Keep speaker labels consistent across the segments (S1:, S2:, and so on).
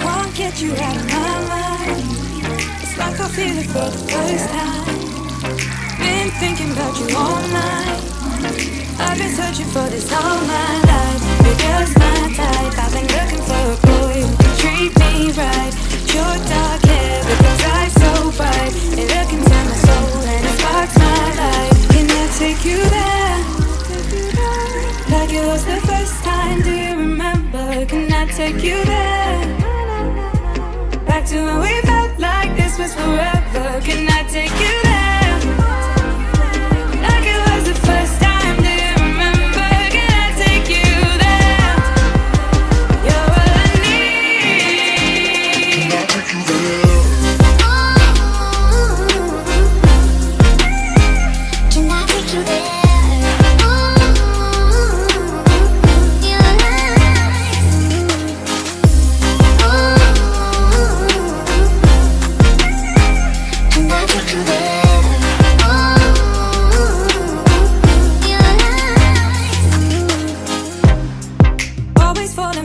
S1: Can't get you out of my mind. It's like I feel it for the first time. Been thinking about you all night. I've been searching for this all my life. You're just my type. I've been looking for a boy who can treat me right. Your dark hair with those eyes so bright. They look into my soul and it sparks my life. Can I take you there? Like it was the first time, do you remember? Can I take you there? Back to when we felt like this was forever. Can I take you there? Like it was the first time, do you remember? Can I take you there? You're all I need. Can I take you there? Can I take you there?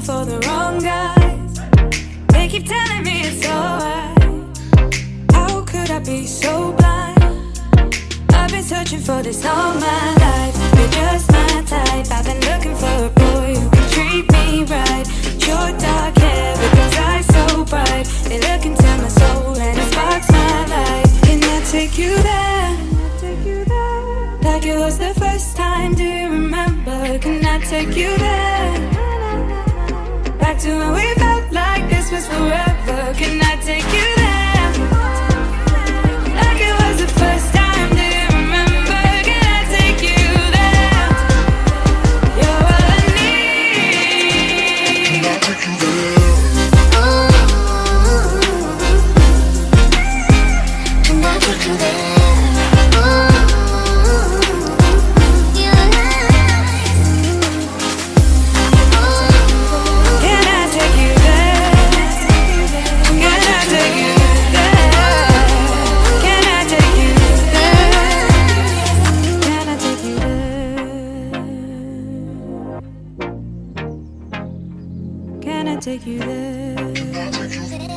S1: For the wrong guys, they keep telling me it's alright. How could I be so blind? I've been searching for this all my life. You're just my type. I've been looking for a boy who can treat me right. Your dark hair with those eyes so bright. They look into my soul and it sparks my life. Can I take you there? Like it was the first time, do you remember? Can I take you there? Back to when we felt like this was forever. Can I take you there? Like it was the first time, do you remember? Can I take you there? You're all I need. Can I take you there? Can I take you there? Take you there.